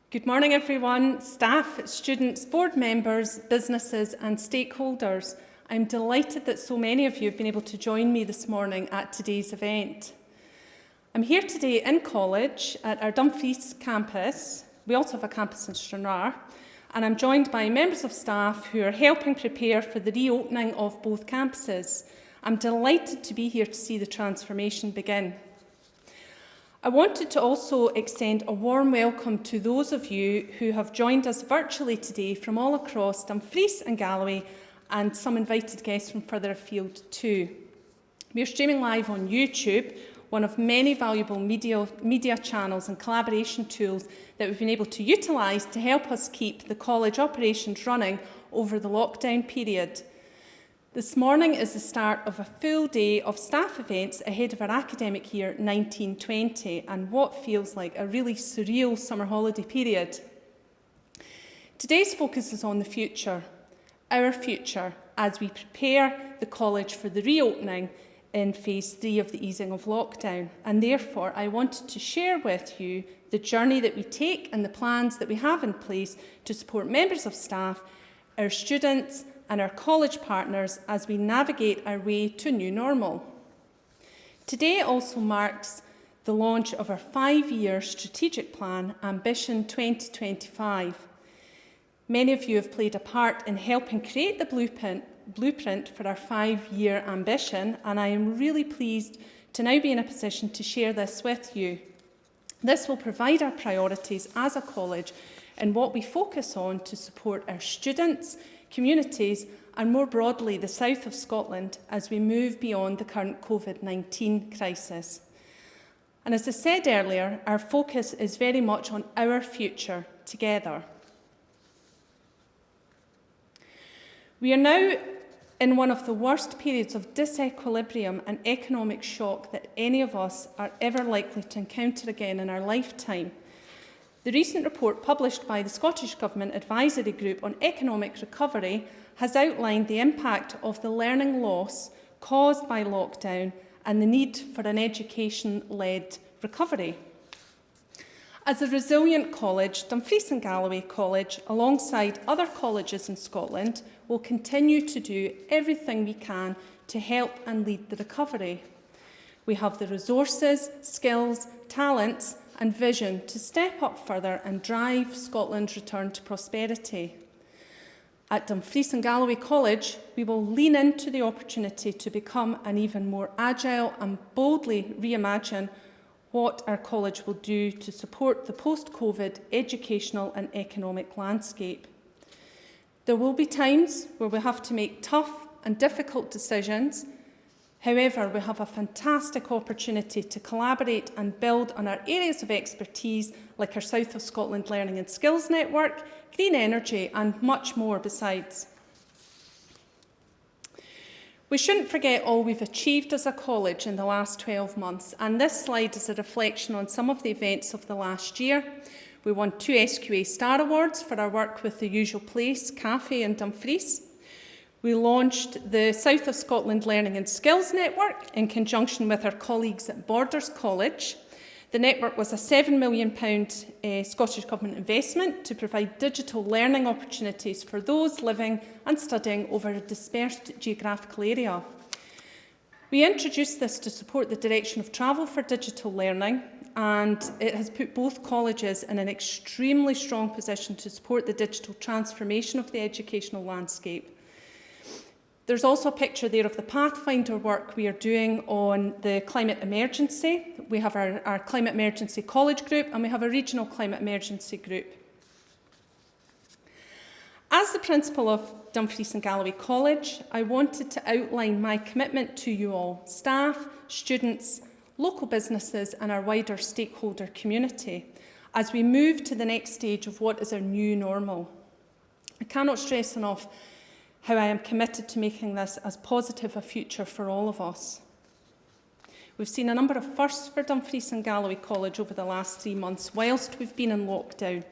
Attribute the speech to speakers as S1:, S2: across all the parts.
S1: Good morning everyone, staff, students, board members, businesses and stakeholders. I'm delighted that so many of you have been able to join me this morning at today's event. I'm here today in college at our Dumfries campus. We also have a campus in Stranraer, and I'm joined by members of staff who are helping prepare for the reopening of both campuses. I'm delighted to be here to see the transformation begin. I wanted to also extend a warm welcome to those of you who have joined us virtually today from all across Dumfries and Galloway, and some invited guests from further afield too. We are streaming live on YouTube, one of many valuable media channels and collaboration tools that we've been able to utilise to help us keep the college operations running over the lockdown period. This morning is the start of a full day of staff events ahead of our academic year 1920 and what feels like a really surreal summer holiday period. Today's focus is on the future, our future, as we prepare the college for the reopening in phase 3 of the easing of lockdown. And therefore, I wanted to share with you the journey that we take and the plans that we have in place to support members of staff, our students, and our college partners as we navigate our way to a new normal. Today also marks the launch of our 5-year strategic plan, Ambition 2025. Many of you have played a part in helping create the blueprint for our 5-year ambition, and I am really pleased to now be in a position to share this with you. This will provide our priorities as a college and what we focus on to support our students, communities and more broadly the south of Scotland as we move beyond the current COVID-19 crisis. And as I said earlier, our focus is very much on our future together. We are now in one of the worst periods of disequilibrium and economic shock that any of us are ever likely to encounter again in our lifetime. The recent report published by the Scottish Government Advisory Group on Economic Recovery has outlined the impact of the learning loss caused by lockdown and the need for an education-led recovery. As a resilient college, Dumfries and Galloway College, alongside other colleges in Scotland, will continue to do everything we can to help and lead the recovery. We have the resources, skills, talents, and vision to step up further and drive Scotland's return to prosperity. At Dumfries and Galloway College, we will lean into the opportunity to become an even more agile and boldly reimagine what our college will do to support the post-COVID educational and economic landscape. There will be times where we have to make tough and difficult decisions. However, we have a fantastic opportunity to collaborate and build on our areas of expertise like our South of Scotland Learning and Skills Network, green energy and much more besides. We shouldn't forget all we've achieved as a college in the last 12 months, and this slide is a reflection on some of the events of the last year. We won 2 SQA Star Awards for our work with the Usual Place Cafe in Dumfries. We launched the South of Scotland Learning and Skills Network in conjunction with our colleagues at Borders College. The network was a £7 million Scottish Government investment to provide digital learning opportunities for those living and studying over a dispersed geographical area. We introduced this to support the direction of travel for digital learning, and it has put both colleges in an extremely strong position to support the digital transformation of the educational landscape. There's also a picture there of the Pathfinder work we are doing on the climate emergency. We have our climate emergency college group and we have a regional climate emergency group. As the principal of Dumfries and Galloway College, I wanted to outline my commitment to you all, staff, students, local businesses and our wider stakeholder community as we move to the next stage of what is our new normal. I cannot stress enough how I am committed to making this as positive a future for all of us. We've seen a number of firsts for Dumfries and Galloway College over the last 3 months whilst we've been in lockdown,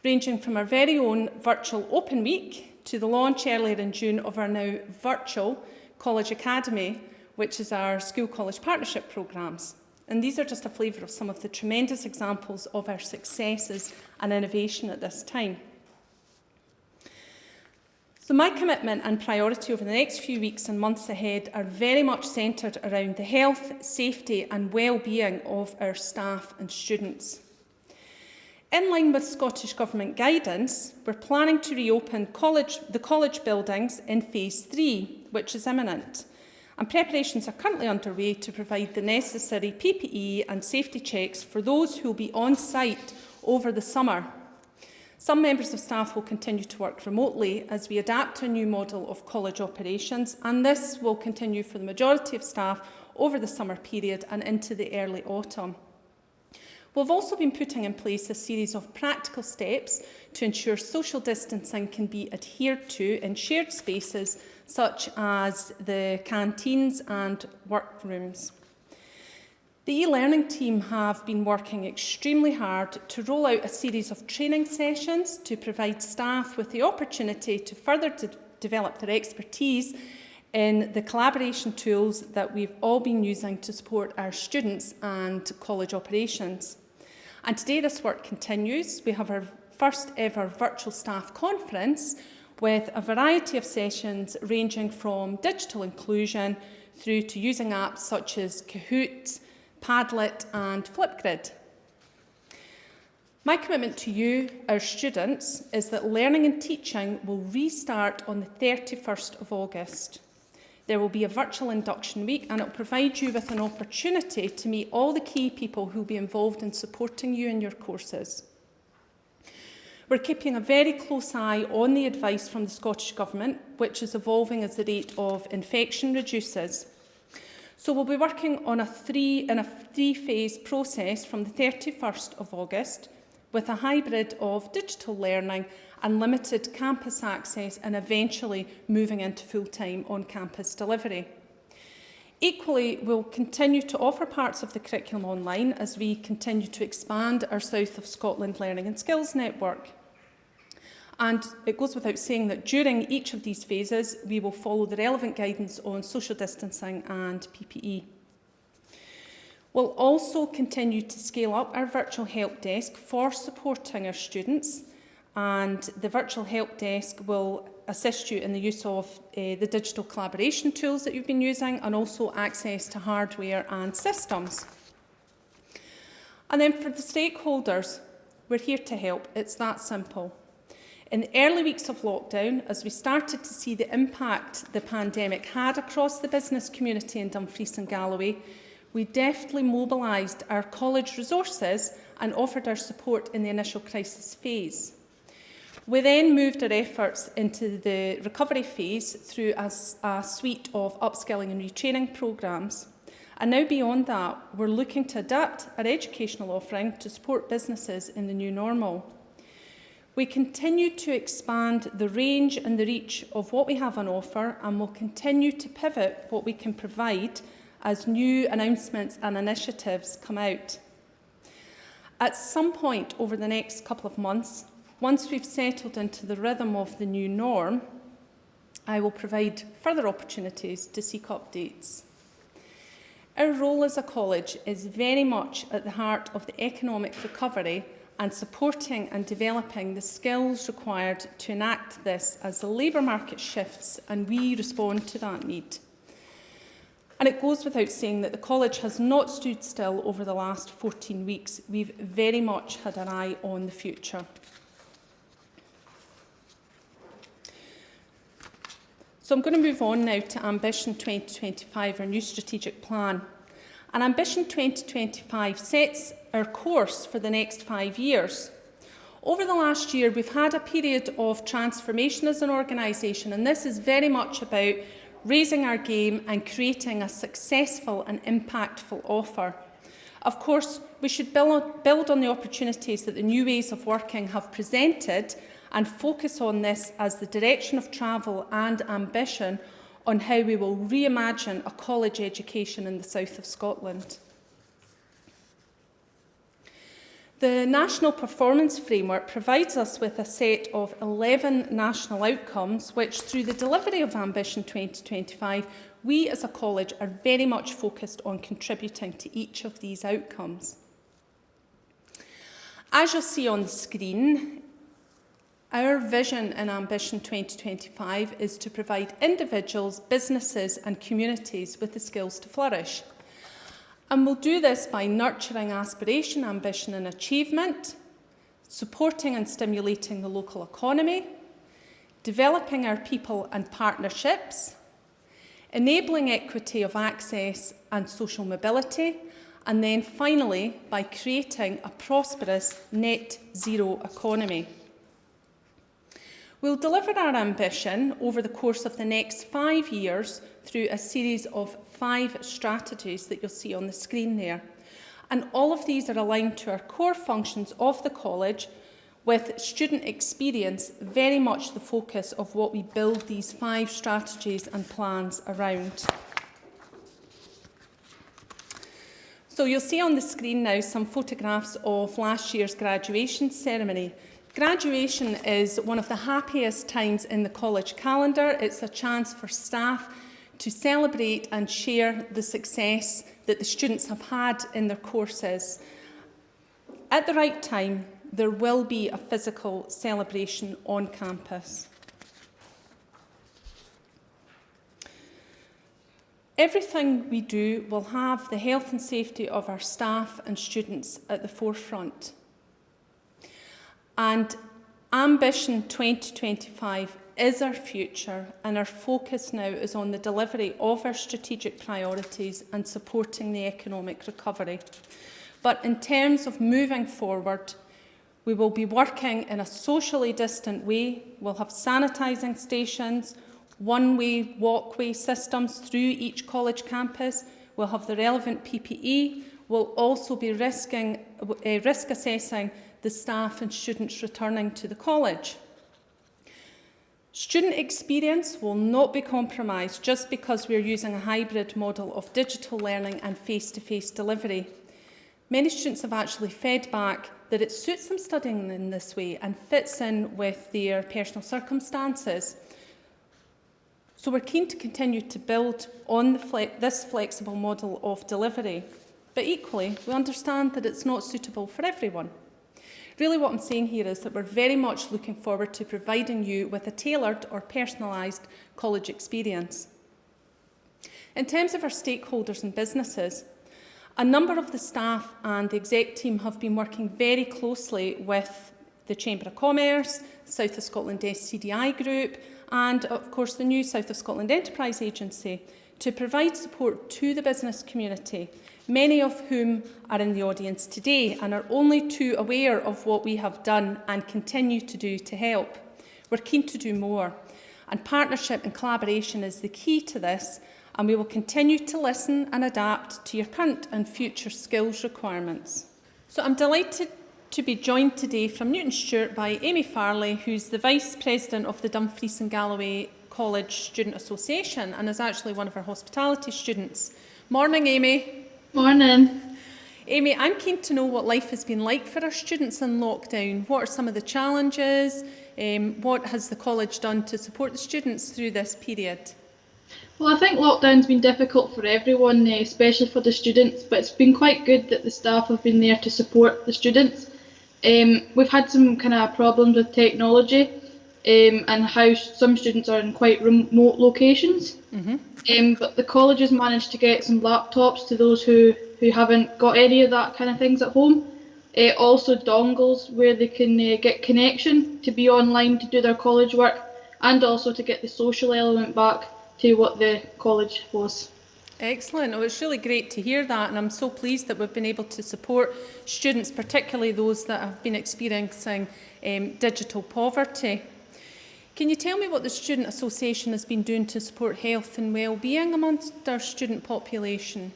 S1: ranging from our very own virtual Open Week to the launch earlier in June of our now virtual College Academy, which is our school-college partnership programmes. And these are just a flavour of some of the tremendous examples of our successes and innovation at this time. So my commitment and priority over the next few weeks and months ahead are very much centred around the health, safety and well-being of our staff and students. In line with Scottish Government guidance, we're planning to reopen the college buildings in Phase 3, which is imminent. And preparations are currently underway to provide the necessary PPE and safety checks for those who will be on site over the summer. Some members of staff will continue to work remotely as we adapt to a new model of college operations, and this will continue for the majority of staff over the summer period and into the early autumn. We've also been putting in place a series of practical steps to ensure social distancing can be adhered to in shared spaces such as the canteens and workrooms. The e-learning team have been working extremely hard to roll out a series of training sessions to provide staff with the opportunity to further develop their expertise in the collaboration tools that we've all been using to support our students and college operations. And today this work continues. We have our first ever virtual staff conference with a variety of sessions ranging from digital inclusion through to using apps such as Kahoot, Padlet and Flipgrid. My commitment to you, our students, is that learning and teaching will restart on the 31st of August. There will be a virtual induction week and it will provide you with an opportunity to meet all the key people who will be involved in supporting you in your courses. We're keeping a very close eye on the advice from the Scottish Government, which is evolving as the rate of infection reduces. So we'll be working on a three-phase process from the 31st of August with a hybrid of digital learning and limited campus access and eventually moving into full-time on-campus delivery. Equally, we'll continue to offer parts of the curriculum online as we continue to expand our South of Scotland Learning and Skills Network. And it goes without saying that during each of these phases, we will follow the relevant guidance on social distancing and PPE. We'll also continue to scale up our virtual help desk for supporting our students, and the virtual help desk will assist you in the use of the digital collaboration tools that you've been using and also access to hardware and systems. And then for the stakeholders, we're here to help. It's that simple. In the early weeks of lockdown, as we started to see the impact the pandemic had across the business community in Dumfries and Galloway, we deftly mobilised our college resources and offered our support in the initial crisis phase. We then moved our efforts into the recovery phase through a suite of upskilling and retraining programmes. And now beyond that, we're looking to adapt our educational offering to support businesses in the new normal. We continue to expand the range and the reach of what we have on offer, and will continue to pivot what we can provide as new announcements and initiatives come out. At some point over the next couple of months, once we've settled into the rhythm of the new norm, I will provide further opportunities to seek updates. Our role as a college is very much at the heart of the economic recovery and supporting and developing the skills required to enact this as the labour market shifts and we respond to that need. And it goes without saying that the college has not stood still over the last 14 weeks. We've very much had an eye on the future. So I'm going to move on now to Ambition 2025, our new strategic plan. And Ambition 2025 sets our course for the next 5 years. Over the last year, we've had a period of transformation as an organisation, and this is very much about raising our game and creating a successful and impactful offer. Of course, we should build on the opportunities that the new ways of working have presented and focus on this as the direction of travel and ambition on how we will reimagine a college education in the south of Scotland. The National Performance Framework provides us with a set of 11 national outcomes which, through the delivery of Ambition 2025, we as a college are very much focused on contributing to each of these outcomes. As you'll see on the screen, our vision in Ambition 2025 is to provide individuals, businesses and communities with the skills to flourish. And we'll do this by nurturing aspiration, ambition and achievement, supporting and stimulating the local economy, developing our people and partnerships, enabling equity of access and social mobility, and then finally by creating a prosperous net zero economy. We'll deliver our ambition over the course of the next 5 years through a series of 5 strategies that you'll see on the screen there. And all of these are aligned to our core functions of the college, with student experience very much the focus of what we build these 5 strategies and plans around. So you'll see on the screen now some photographs of last year's graduation ceremony. Graduation is one of the happiest times in the college calendar. It's a chance for staff to celebrate and share the success that the students have had in their courses. At the right time, there will be a physical celebration on campus. Everything we do will have the health and safety of our staff and students at the forefront. And Ambition 2025 is our future, and our focus now is on the delivery of our strategic priorities and supporting the economic recovery. But in terms of moving forward, we will be working in a socially distant way. We'll have sanitising stations, one-way walkway systems through each college campus. We'll have the relevant PPE. We'll also be risk assessing the staff and students returning to the college. Student experience will not be compromised just because we're using a hybrid model of digital learning and face-to-face delivery. Many students have actually fed back that it suits them studying in this way and fits in with their personal circumstances. So we're keen to continue to build on this flexible model of delivery. But equally, we understand that it's not suitable for everyone. Really what I'm saying here is that we're very much looking forward to providing you with a tailored or personalised college experience. In terms of our stakeholders and businesses, a number of the staff and the exec team have been working very closely with the Chamber of Commerce, South of Scotland SCDI Group, and of course the new South of Scotland Enterprise Agency to provide support to the business community, many of whom are in the audience today and are only too aware of what we have done and continue to do to help. We're keen to do more, and partnership and collaboration is the key to this, and we will continue to listen and adapt to your current and future skills requirements. So I'm delighted to be joined today from Newton Stewart by Amy Farley, who's the Vice President of the Dumfries and Galloway College Student Association and is actually one of our hospitality students. Morning, Amy.
S2: Morning.
S1: Amy, I'm keen to know what life has been like for our students in lockdown. What are some of the challenges? What has the college done to support the students through this period?
S2: Well, I think lockdown's been difficult for everyone, especially for the students, but it's been quite good that the staff have been there to support the students. We've had some kind of problems with technology and how some students are in quite remote locations. But the college has managed to get some laptops to those who haven't got any of that kind of things at home. Also dongles where they can get connection to be online to do their college work, and also to get the social element back to what the college was.
S1: Excellent. Oh, it's really great to hear that, and I'm so pleased that we've been able to support students, particularly those that have been experiencing digital poverty. Can you tell me what the Student Association has been doing to support health and well-being amongst our student population?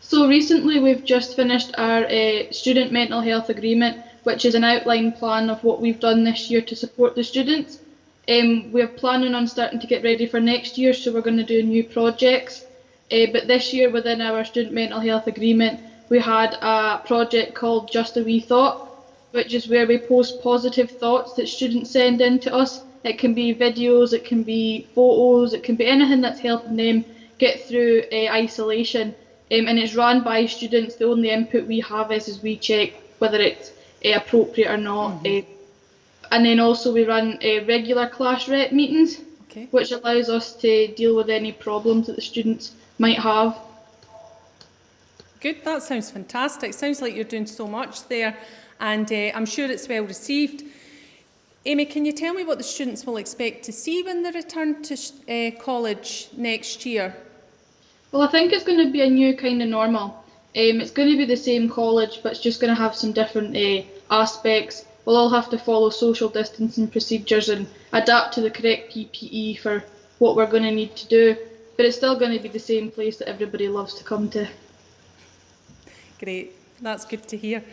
S2: So recently we've just finished our student mental health agreement, which is an outline plan of what we've done this year to support the students. We're planning on starting to get ready for next year, so we're going to do new projects. But this year, within our student mental health agreement, we had a project called Just a Wee Thought, which is where we post positive thoughts that students send in to us. It can be videos, it can be photos, it can be anything that's helping them get through isolation, and it's run by students. The only input we have is we check whether it's appropriate or not. And then also we run regular class rep meetings,
S1: Okay.
S2: which allows us to deal with any problems that the students might have.
S1: Good, that sounds fantastic. Sounds like you're doing so much there, and I'm sure it's well received. Amy, can you tell me what the students will expect to see when they return to college next year?
S2: Well, I think it's going to be a new kind of normal. It's going to be the same college, but it's just going to have some different aspects. We'll all have to follow social distancing procedures and adapt to the correct PPE for what we're going to need to do, but it's still going to be the same place that everybody loves to come to.
S1: Great, that's good to hear.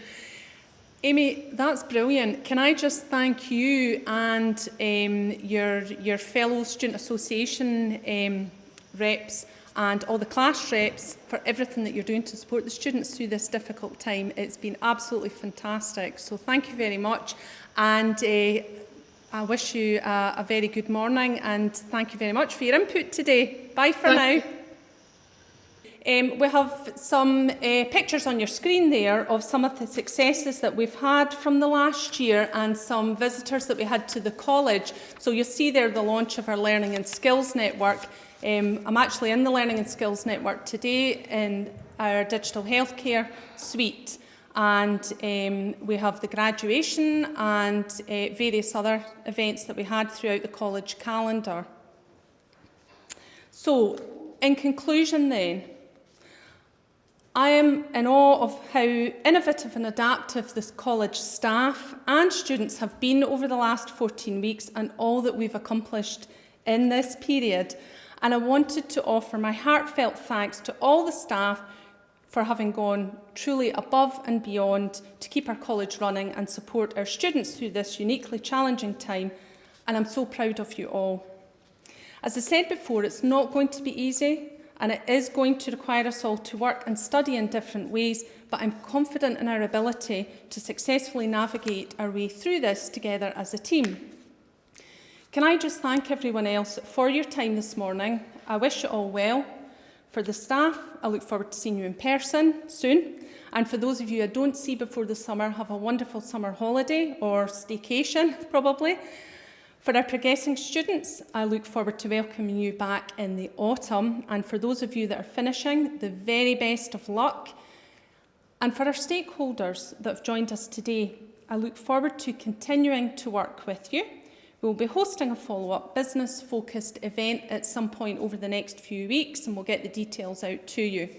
S1: Amy, that's brilliant. Can I just thank you and your fellow Student Association reps and all the class reps for everything that you're doing to support the students through this difficult time. It's been absolutely fantastic. So thank you very much. And I wish you a very good morning, and thank you very much for your input today. Bye for now. We have some pictures on your screen there of some of the successes that we've had from the last year and some visitors that we had to the college. So you'll see there the launch of our Learning and Skills Network. I'm actually in the Learning and Skills Network today in our digital healthcare suite, and we have the graduation and various other events that we had throughout the college calendar. So, in conclusion then, I am in awe of how innovative and adaptive this college staff and students have been over the last 14 weeks and all that we've accomplished in this period. And I wanted to offer my heartfelt thanks to all the staff for having gone truly above and beyond to keep our college running and support our students through this uniquely challenging time. And I'm so proud of you all. As I said before, it's not going to be easy, and it is going to require us all to work and study in different ways, but I'm confident in our ability to successfully navigate our way through this together as a team. Can I just thank everyone else for your time this morning? I wish you all well. For the staff, I look forward to seeing you in person soon. And for those of you I don't see before the summer, have a wonderful summer holiday or staycation, probably. For our progressing students, I look forward to welcoming you back in the autumn. And for those of you that are finishing, the very best of luck. And for our stakeholders that have joined us today, I look forward to continuing to work with you. We'll be hosting a follow-up business-focused event at some point over the next few weeks, and we'll get the details out to you.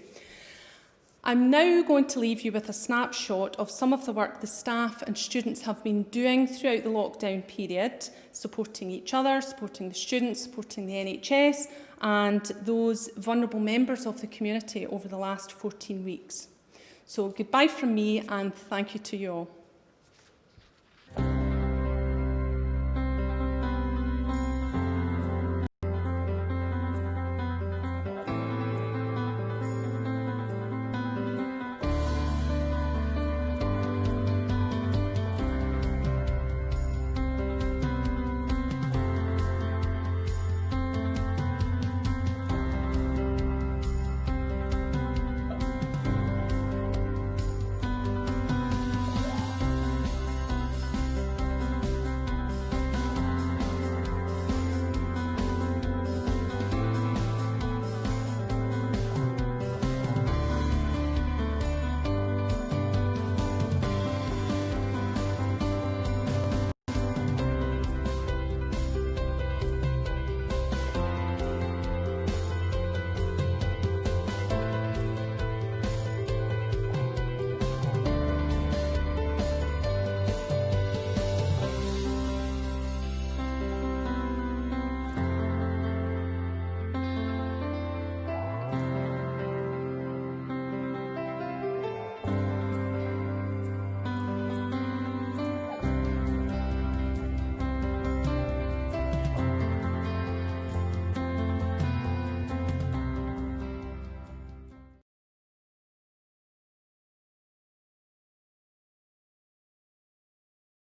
S1: I'm now going to leave you with a snapshot of some of the work the staff and students have been doing throughout the lockdown period, supporting each other, supporting the students, supporting the NHS, and those vulnerable members of the community over the last 14 weeks. So goodbye from me, and thank you to you all.